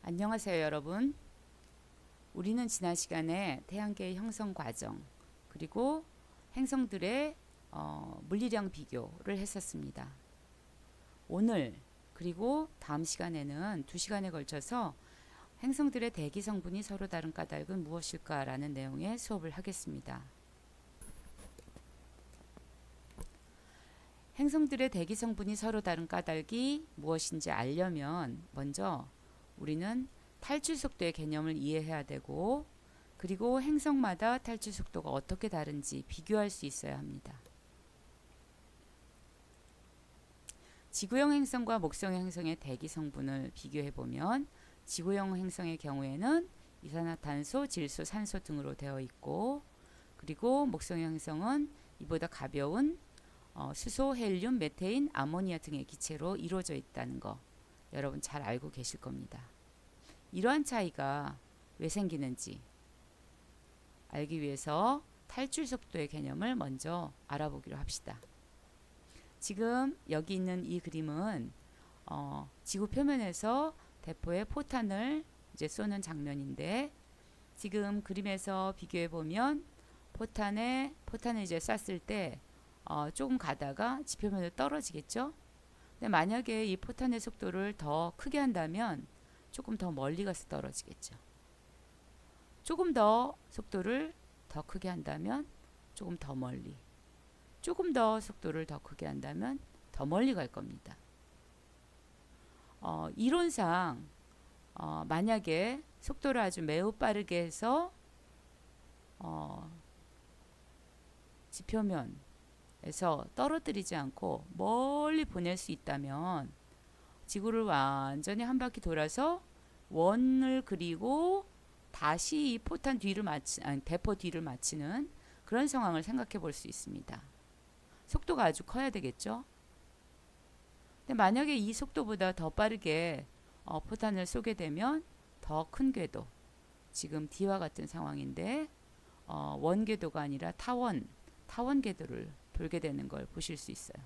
안녕하세요, 여러분. 우리는 지난 시간에 태양계의 형성 과정 그리고 행성들의 물리량 비교를 했었습니다. 오늘 그리고 다음 시간에는 2시간에 걸쳐서 행성들의 대기 성분이 서로 다른 까닭은 무엇일까라는 내용의 수업을 하겠습니다. 행성들의 대기 성분이 서로 다른 까닭이 무엇인지 알려면 먼저 우리는 탈출 속도의 개념을 이해해야 되고, 그리고 행성마다 탈출 속도가 어떻게 다른지 비교할 수 있어야 합니다. 지구형 행성과 목성 행성의 대기 성분을 비교해 보면 지구형 행성의 경우에는 이산화탄소, 질소, 산소 등으로 되어 있고, 그리고 목성 행성은 이보다 가벼운 수소, 헬륨, 메테인, 아모니아 등의 기체로 이루어져 있다는 거 여러분 잘 알고 계실 겁니다. 이러한 차이가 왜 생기는지 알기 위해서 탈출 속도의 개념을 먼저 알아보기로 합시다. 지금 여기 있는 이 그림은 지구 표면에서 대포의 포탄을 이제 쏘는 장면인데, 지금 그림에서 비교해 보면 포탄을 이제 쐈을 때 조금 가다가 지표면으로 떨어지겠죠. 근데 만약에 이 포탄의 속도를 더 크게 한다면 조금 더 멀리 가서 떨어지겠죠. 조금 더 속도를 더 크게 한다면 조금 더 멀리, 조금 더 속도를 더 크게 한다면 더 멀리 갈 겁니다. 이론상 만약에 속도를 아주 매우 빠르게 해서 지표면에서 떨어뜨리지 않고 멀리 보낼 수 있다면 지구를 완전히 한 바퀴 돌아서 원을 그리고 다시 이 포탄 뒤를 대포 뒤를 맞히는 그런 상황을 생각해 볼 수 있습니다. 속도가 아주 커야 되겠죠. 근데 만약에 이 속도보다 더 빠르게 포탄을 쏘게 되면 더 큰 궤도, 지금 D와 같은 상황인데 원 궤도가 아니라 타원 궤도를 돌게 되는 걸 보실 수 있어요.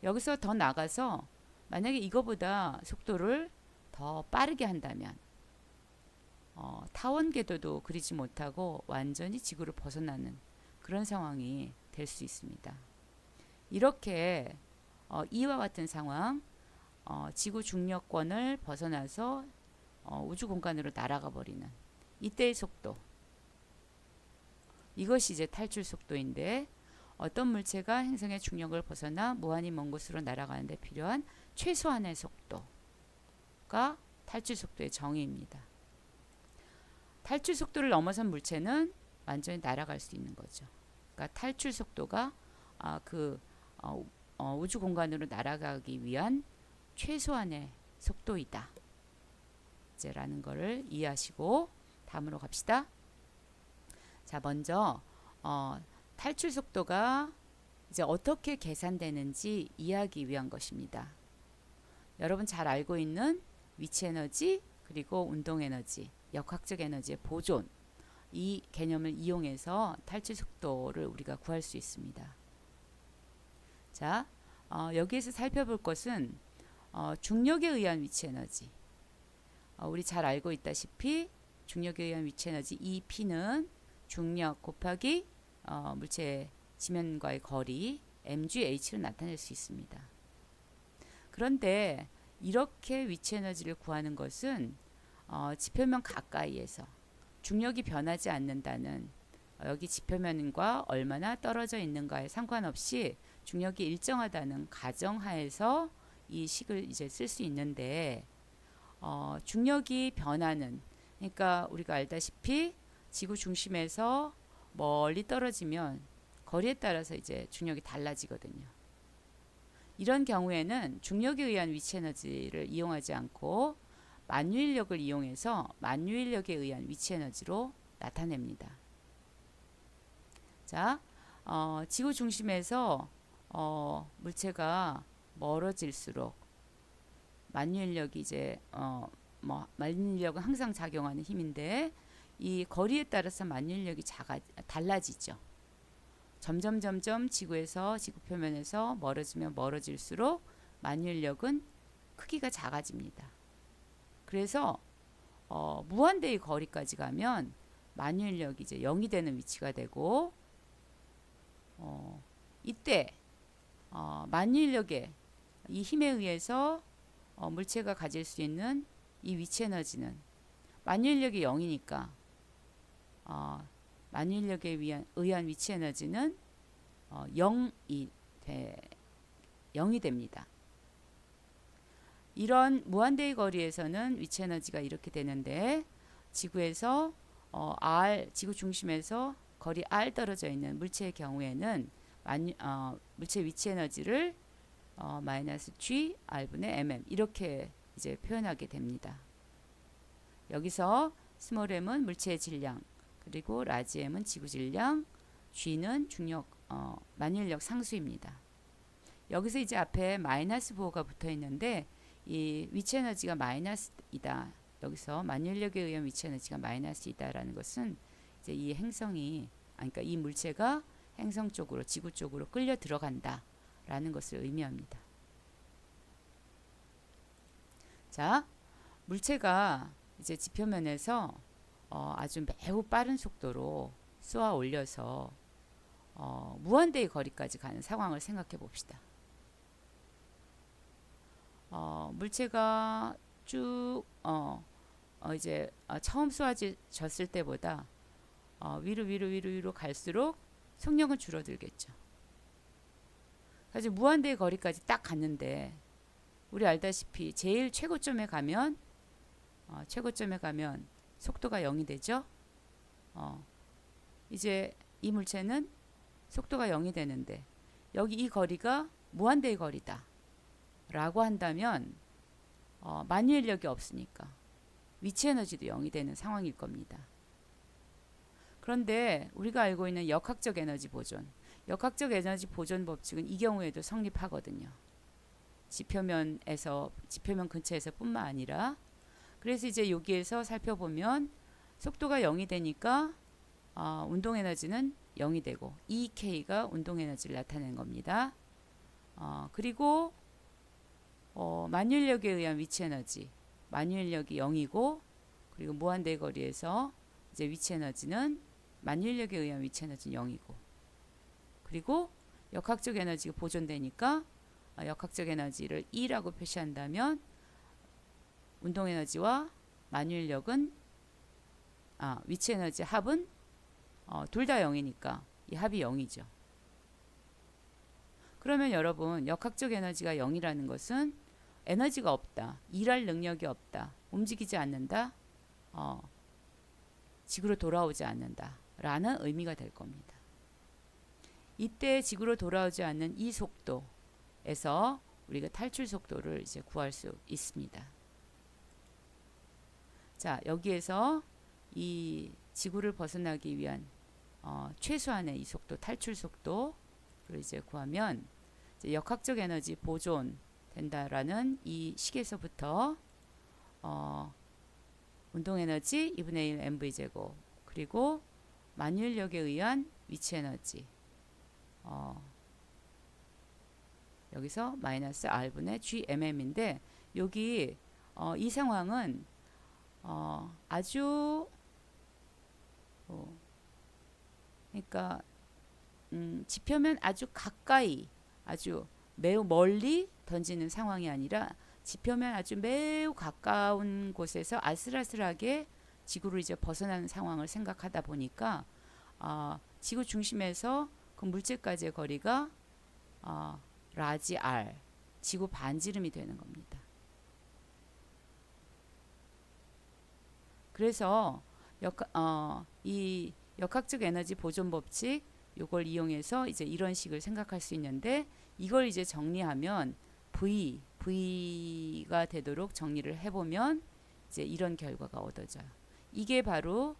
여기서 더 나가서 만약에 이거보다 속도를 더 빠르게 한다면 타원 궤도도 그리지 못하고 완전히 지구를 벗어나는 그런 상황이 될 수 있습니다. 이렇게 이와 같은 상황, 지구 중력권을 벗어나서 우주 공간으로 날아가 버리는 이때의 속도, 이것이 이제 탈출 속도인데, 어떤 물체가 행성의 중력을 벗어나 무한히 먼 곳으로 날아가는 데 필요한 최소한의 속도가 탈출 속도의 정의입니다. 탈출 속도를 넘어선 물체는 완전히 날아갈 수 있는 거죠. 그러니까 탈출 속도가 우주 공간으로 날아가기 위한 최소한의 속도이다. 라는 것을 이해하시고 다음으로 갑시다. 자, 먼저 탈출 속도가 이제 어떻게 계산되는지 이해하기 위한 것입니다. 여러분 잘 알고 있는 위치 에너지 그리고 운동 에너지, 역학적 에너지의 보존, 이 개념을 이용해서 탈출 속도를 우리가 구할 수 있습니다. 자, 여기에서 살펴볼 것은 중력에 의한 위치 에너지. 우리 잘 알고 있다시피 중력에 의한 위치 에너지 EP는 중력 곱하기 물체의 지면과의 거리 mgh로 나타낼 수 있습니다. 그런데 이렇게 위치 에너지를 구하는 것은 지표면 가까이에서 중력이 변하지 않는다는, 여기 지표면과 얼마나 떨어져 있는가에 상관없이 중력이 일정하다는 가정하에서 이 식을 이제 쓸 수 있는데, 중력이 변하는, 그러니까 우리가 알다시피 지구 중심에서 멀리 떨어지면 거리에 따라서 이제 중력이 달라지거든요. 이런 경우에는 중력에 의한 위치 에너지를 이용하지 않고 만유인력을 이용해서 만유인력에 의한 위치 에너지로 나타냅니다. 자, 지구 중심에서 물체가 멀어질수록 만유인력이 이제 만유인력은 항상 작용하는 힘인데, 이 거리에 따라서 만유인력이 달라지죠. 점점 지구에서, 지구 표면에서 멀어지면 멀어질수록 만유인력은 크기가 작아집니다. 그래서 무한대의 거리까지 가면 만유인력이 이제 0이 되는 위치가 되고 이때 만유인력의 이 힘에 의해서 물체가 가질 수 있는 이 위치 에너지는 만유인력이 0이니까 만유인력에 의한 위치 에너지는 0이 됩니다. 이런 무한대의 거리에서는 위치 에너지가 이렇게 되는데 지구에서 지구 중심에서 거리 r 떨어져 있는 물체의 경우에는 물체 위치 에너지를 마이너스 g r분의 mm 이렇게 이제 표현하게 됩니다. 여기서 스몰 m은 물체의 질량, 그리고 라지 m은 지구 질량, g는 중력 만유인력 상수입니다. 여기서 이제 앞에 마이너스 부호가 붙어 있는데 이 위치 에너지가 마이너스이다. 여기서 만유인력에 의한 위치 에너지가 마이너스이다라는 것은 이제 이 행성이 그러니까 이 물체가 행성 쪽으로 지구 쪽으로 끌려 들어간다라는 것을 의미합니다. 자, 물체가 이제 지표면에서 아주 매우 빠른 속도로 쏘아 올려서 무한대의 거리까지 가는 상황을 생각해 봅시다. 물체가 쭉 이제 처음 쏘아졌을 때보다 위로 갈수록 속력은 줄어들겠죠. 사실 무한대의 거리까지 딱 갔는데 우리 알다시피 제일 최고점에 가면 속도가 0이 되죠. 이제 이 물체는 속도가 0이 되는데 여기 이 거리가 무한대의 거리다 라고 한다면 만유인력이 없으니까 위치 에너지도 0이 되는 상황일 겁니다. 그런데 우리가 알고 있는 역학적 에너지 보존 법칙은 이 경우에도 성립하거든요. 지표면 근처에서 뿐만 아니라 그래서 이제 여기에서 살펴보면 속도가 0이 되니까 운동 에너지는 0이 되고 EK가 운동 에너지를 나타내는 겁니다. 그리고 만유인력에 의한 위치 에너지 만유인력이 0이고 그리고 무한대 거리에서 이제 위치 에너지는 만유인력에 의한 위치 에너지는 0이고 그리고 역학적 에너지가 보존되니까 역학적 에너지를 E라고 표시한다면 운동 에너지와 만유인력은 위치 에너지 합은 둘 다 0이니까 이 합이 0이죠. 그러면 여러분 역학적 에너지가 0이라는 것은 에너지가 없다, 일할 능력이 없다, 움직이지 않는다, 지구로 돌아오지 않는다 라는 의미가 될 겁니다. 이때 지구로 돌아오지 않는 이 속도에서 우리가 탈출 속도를 이제 구할 수 있습니다. 자, 여기에서 이 지구를 벗어나기 위한 최소한의 이 속도, 탈출 속도를 이제 구하면 이제 역학적 에너지 보존된다라는 이 식에서부터 운동 에너지 2분의 1 mv제곱 그리고 만유인력에 의한 위치 에너지 여기서 마이너스 r분의 gmm인데 여기 이 상황은 아주 그러니까 지표면 아주 가까이 아주 매우 멀리 던지는 상황이 아니라 지표면 아주 매우 가까운 곳에서 아슬아슬하게 지구를 이제 벗어나는 상황을 생각하다 보니까 지구 중심에서 그 물체까지의 거리가 라지 r 지구 반지름이 되는 겁니다. 그래서 이 역학적 에너지 보존 법칙 이걸 이용해서 이제 이런 식을 생각할 수 있는데 이걸 이제 정리하면 V가 되도록 정리를 해보면 이제 이런 결과가 얻어져요. 이게 바로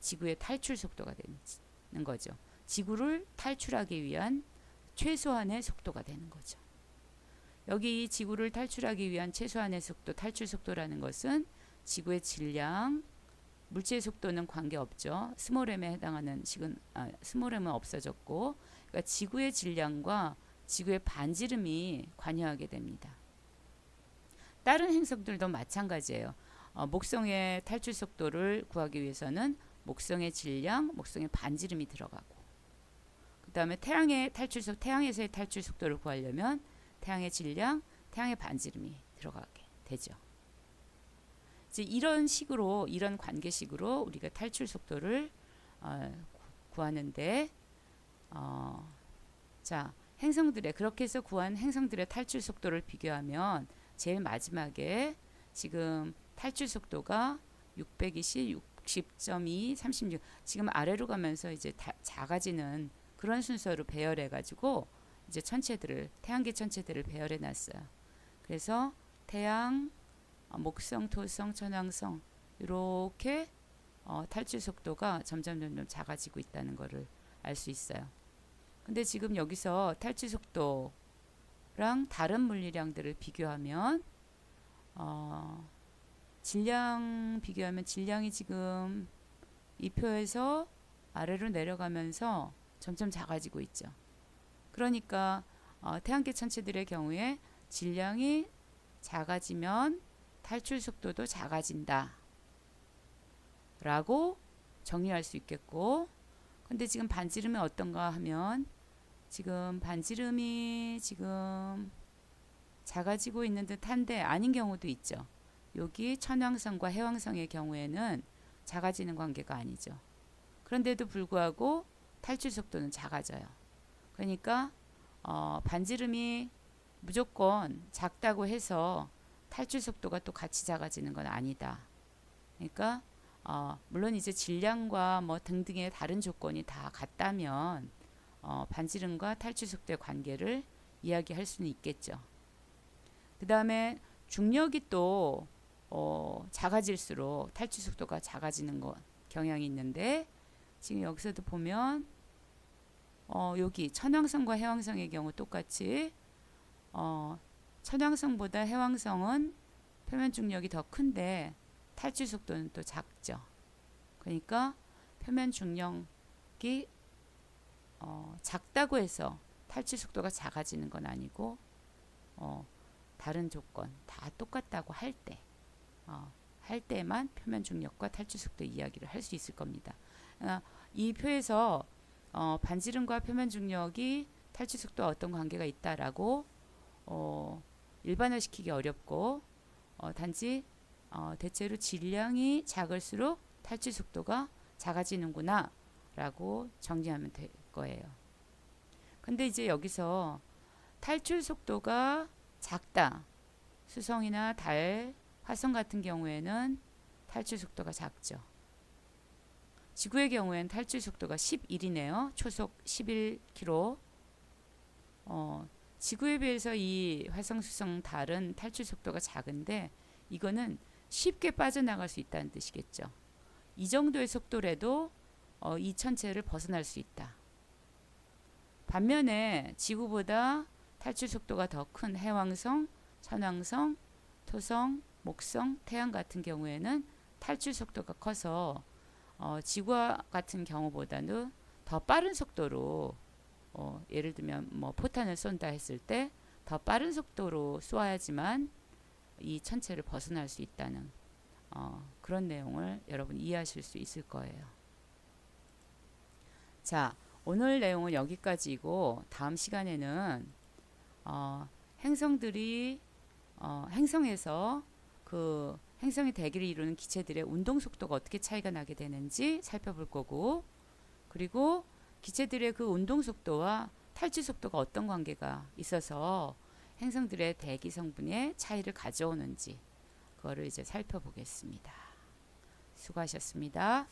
지구의 탈출 속도가 되는 거죠. 지구를 탈출하기 위한 최소한의 속도가 되는 거죠. 여기 지구를 탈출하기 위한 최소한의 속도, 탈출 속도라는 것은 지구의 질량, 물체의 속도는 관계없죠. 스몰 m에 해당하는 식은 스몰 m은 없어졌고 그러니까 지구의 질량과 지구의 반지름이 관여하게 됩니다. 다른 행성들도 마찬가지예요. 목성의 탈출 속도를 구하기 위해서는 목성의 질량, 목성의 반지름이 들어가고, 그 다음에 태양에서의 탈출 속도를 구하려면 태양의 질량, 태양의 반지름이 들어가게 되죠. 이제 이런 관계식으로 우리가 탈출 속도를 구하는데, 자, 그렇게 해서 구한 행성들의 탈출 속도를 비교하면 제일 마지막에 지금 탈출 속도가 620, 60.2, 36 지금 아래로 가면서 이제 작아지는 그런 순서로 배열해 가지고 이제 태양계 천체들을 배열해 놨어요. 그래서 태양, 목성, 토성, 천왕성 이렇게 탈출 속도가 점점 작아지고 있다는 것을 알 수 있어요. 근데 지금 여기서 탈출 속도랑 다른 물리량들을 비교하면 질량이 지금 이 표에서 아래로 내려가면서 점점 작아지고 있죠. 그러니까 태양계 천체들의 경우에 질량이 작아지면 탈출 속도도 작아진다 라고 정리할 수 있겠고, 근데 지금 반지름이 어떤가 하면 지금 반지름이 지금 작아지고 있는 듯한데 아닌 경우도 있죠. 여기 천왕성과 해왕성의 경우에는 작아지는 관계가 아니죠. 그런데도 불구하고 탈출 속도는 작아져요. 그러니까 반지름이 무조건 작다고 해서 탈출 속도가 또 같이 작아지는 건 아니다. 그러니까 물론 이제 질량과 뭐 등등의 다른 조건이 다 같다면 반지름과 탈출 속도의 관계를 이야기할 수는 있겠죠. 그 다음에 중력이 또 작아질수록 탈출 속도가 작아지는 경향이 있는데, 지금 여기서도 보면 여기 천왕성과 해왕성의 경우 똑같이 천왕성보다 해왕성은 표면 중력이 더 큰데 탈출 속도는 또 작죠. 그러니까 표면 중력이 작다고 해서 탈출 속도가 작아지는 건 아니고 다른 조건 다 똑같다고 할 때만 표면 중력과 탈출 속도 이야기를 할 수 있을 겁니다. 이 표에서 반지름과 표면 중력이 탈출 속도와 어떤 관계가 있다라고 일반화시키기 어렵고, 단지 대체로 질량이 작을수록 탈출 속도가 작아지는구나 라고 정리하면 될 거예요. 근데 이제 여기서 탈출 속도가 작다, 수성이나 달, 화성 같은 경우에는 탈출 속도가 작죠. 지구의 경우에는 탈출 속도가 11이네요. 초속 11km. 지구에 비해서 이 화성, 수성, 달은 탈출 속도가 작은데 이거는 쉽게 빠져나갈 수 있다는 뜻이겠죠. 이 정도의 속도라도 이 천체를 벗어날 수 있다. 반면에 지구보다 탈출 속도가 더 큰 해왕성, 천왕성, 토성, 목성, 태양 같은 경우에는 탈출 속도가 커서 지구와 같은 경우보다는 더 빠른 속도로 예를 들면 뭐 포탄을 쏜다 했을 때 더 빠른 속도로 쏘아야지만 이 천체를 벗어날 수 있다는 그런 내용을 여러분 이해하실 수 있을 거예요. 자, 오늘 내용은 여기까지이고 다음 시간에는 행성에서 그 행성의 대기를 이루는 기체들의 운동 속도가 어떻게 차이가 나게 되는지 살펴볼 거고, 그리고 기체들의 그 운동 속도와 탈출 속도가 어떤 관계가 있어서 행성들의 대기 성분의 차이를 가져오는지 그거를 이제 살펴보겠습니다. 수고하셨습니다.